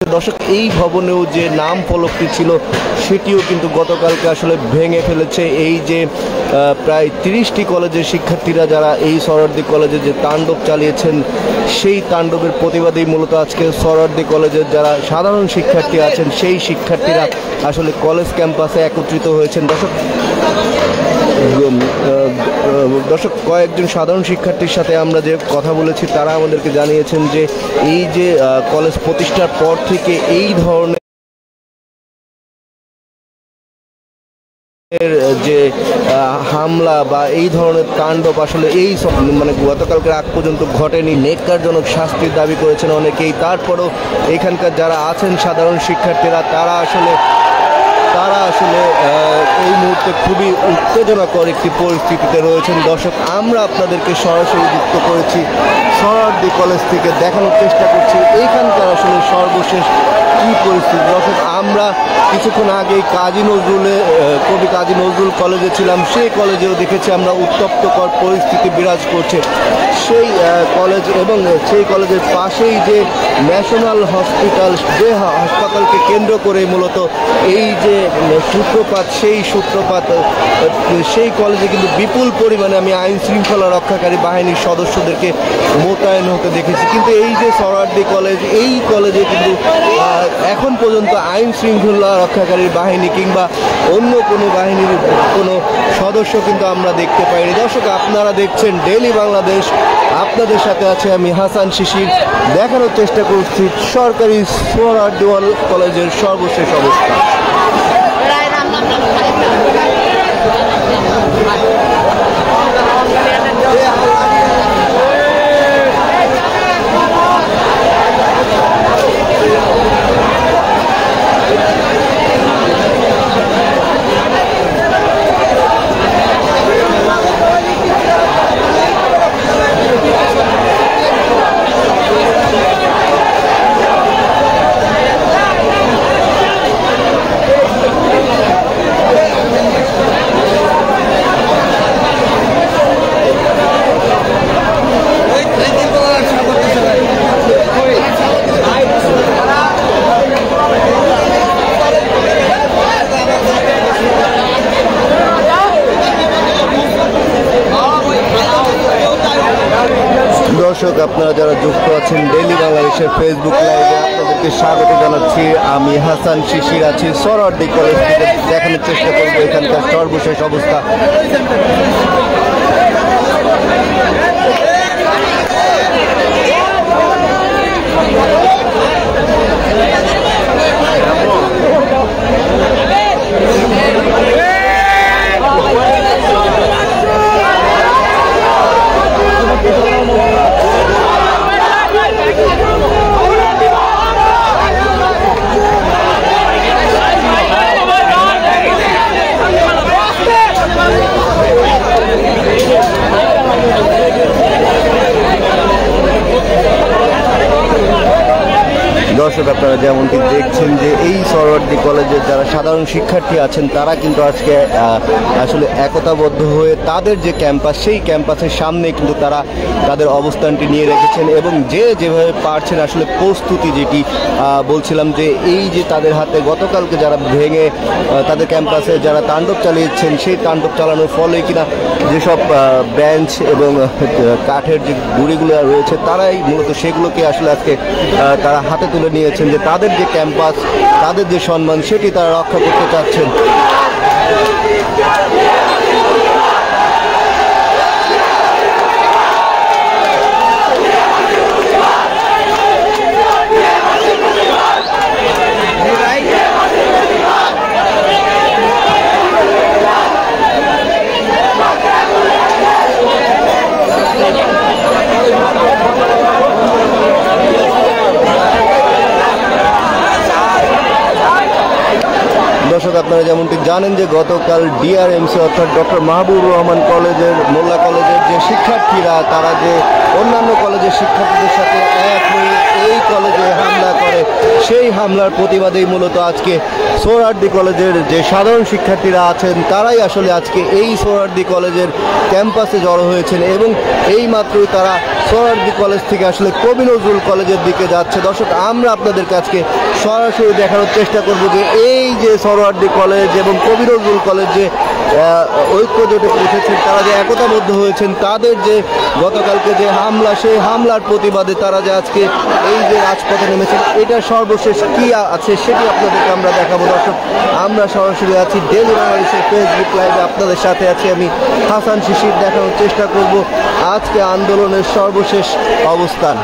দর্শক, এই ভবনেও যে নাম ফলকটি ছিল সেটিও কিন্তু গতকালকে আসলে ভেঙে ফেলেছে। এই যে প্রায় 30টি কলেজের শিক্ষার্থীরা যারা এই সোহরাওয়ার্দী কলেজে যে তাণ্ডব চালিয়েছেন, সেই তাণ্ডবের প্রতিবাদেই মূলত আজকে সোহরাওয়ার্দী কলেজের যারা সাধারণ শিক্ষার্থী আছেন সেই শিক্ষার্থীরা আসলে কলেজ ক্যাম্পাসে একত্রিত হয়েছেন। দর্শক, কয়েকজন সাধারণ শিক্ষার্থীর সাথে আমরা যে কথা বলেছি তারা আমাদেরকে জানিয়েছেন যে এই যে কলেজ প্রতিষ্ঠার পর থেকে এই ধরনের যে হামলা বা এই ধরনের তাণ্ডব আসলে এই মানে গতকালকের আগ পর্যন্ত ঘটেনি। নেককারজনক শাস্তির দাবি করেছেন অনেকেই। তারপরও এখানকার যারা আছেন সাধারণ শিক্ষার্থীরা তারা আসলে এই মুহূর্তে খুবই উত্তেজনাকর একটি পরিস্থিতিতে রয়েছেন। দর্শক, আমরা আপনাদেরকে সরাসরি যুক্ত করেছি সোহরাওয়ার্দী কলেজ থেকে, দেখানোর চেষ্টা করছি এইখানকার আসলে সর্বশেষ কী পরিস্থিতি। দর্শক, আমরা কিছুক্ষণ আগেই কবি কাজী নজরুল কলেজে ছিলাম, সেই কলেজেও দেখেছি আমরা উত্তপ্তকর পরিস্থিতি বিরাজ করছে সেই কলেজ, এবং সেই কলেজের পাশেই যে ন্যাশনাল হসপিটাল, যে হাসপাতালকে কেন্দ্র করে মূলত এই যে সূত্রপাত, সেই কলেজে কিন্তু বিপুল পরিমাণে আমি আইন শৃঙ্খলা রক্ষাকারী বাহিনীর সদস্যদেরকে মোতায়েন হতে দেখেছি। কিন্তু এই যে সোহরাওয়ার্দী কলেজ, এই কলেজে কিন্তু এখন পর্যন্ত আইন শৃঙ্খলা রক্ষাকারী বাহিনী কিংবা অন্য কোনো বাহিনীর কোনো সদস্য কিন্তু আমরা দেখতে পাইনি। দর্শক, আপনারা দেখছেন ডেইলি বাংলাদেশ, আপনাদের সাথে আছে আমি হাসান শিশির। দেখানোর চেষ্টা করছি সরকারি সোহরাওয়ার্দী কলেজের সর্বশেষ অবস্থা। দর্শক, আপনারা যারা যুক্ত আছেন ডেইলি বাংলাদেশের ফেসবুক লাইভে, আপনাদেরকে স্বাগত জানাচ্ছি। আমি হাসান শিশির আছি সোহরাওয়ার্দী কলেজ থেকে, দেখানোর চেষ্টা করবো এখানকার সর্বশেষ অবস্থা। দর্শক, আপনারা যেমনটি দেখছেন যে এই সোহরাওয়ার্দী কলেজের যারা সাধারণ শিক্ষার্থী আছেন তারা কিন্তু আজকে আসলে একতাবদ্ধ হয়ে তাদের যে ক্যাম্পাস, সেই ক্যাম্পাসের সামনে কিন্তু তারা তাদের অবস্থানটি নিয়ে রেখেছেন, এবং যেভাবে পারছেন আসলে প্রস্তুতি, যেটি বলছিলাম যে এই যে তাদের হাতে গতকালকে যারা ভেঙে তাদের ক্যাম্পাসে যারা তাণ্ডব চালিয়েছেন, সেই তাণ্ডব চালানোর ফলে কিনা যেসব বেঞ্চ এবং কাঠের যে গুঁড়িগুলো রয়েছে তারাই মূলত সেগুলোকে আসলে আজকে তারা হাতে তুলে নিয়েছেন, যে তাদের যে ক্যাম্পাস, তাদের যে সম্মান, সেটি তারা রক্ষা করতে চাচ্ছেন। দর্শক, আপনারা যেমনটি জানেন যে গতকাল ডিআরএমসি অর্থাৎ ডক্টর মাহবুবুর রহমান কলেজের, মোল্লা কলেজের যে শিক্ষার্থীরা, তারা যে অন্যান্য কলেজের শিক্ষার্থীদের সাথে এক হয়ে এই কলেজে হামলা করে, সেই হামলার প্রতিবাদেই মূলত আজকে সোহরাওয়ার্দী কলেজের যে সাধারণ শিক্ষার্থীরা আছেন তারাই আসলে আজকে এই সোহরাওয়ার্দী কলেজের ক্যাম্পাসে জড়ো হয়েছেন, এবং এই মাত্রই তারা সোহরাওয়ার্দী কলেজ থেকে আসলে কবি নজরুল কলেজের দিকে যাচ্ছে। দর্শক, আমরা আপনাদেরকে আজকে সরাসরি দেখানোর চেষ্টা করব যে এই যে সরোয়ার্দী কলেজ এবং কবি নজরুল কলেজ যে ঐক্য জোটে পৌঁছেছেন, তারা যে একতাবদ্ধ হয়েছেন, তাদের যে গতকালকে যে হামলা, সেই হামলার প্রতিবাদে তারা যে আজকে এই যে রাজপথে নেমেছেন, এটার সর্বশেষ কি আছে সেটি আপনাদেরকে আমরা দেখাবো। দর্শক, আমরা সরাসরি আছি ডেইলি বাংলাদেশের ফেসবুক লাইভে, আপনাদের সাথে আছি আমি হাসান শিশির। দেখানোর চেষ্টা করব আজকে আন্দোলনের সর্বশেষ অবস্থান।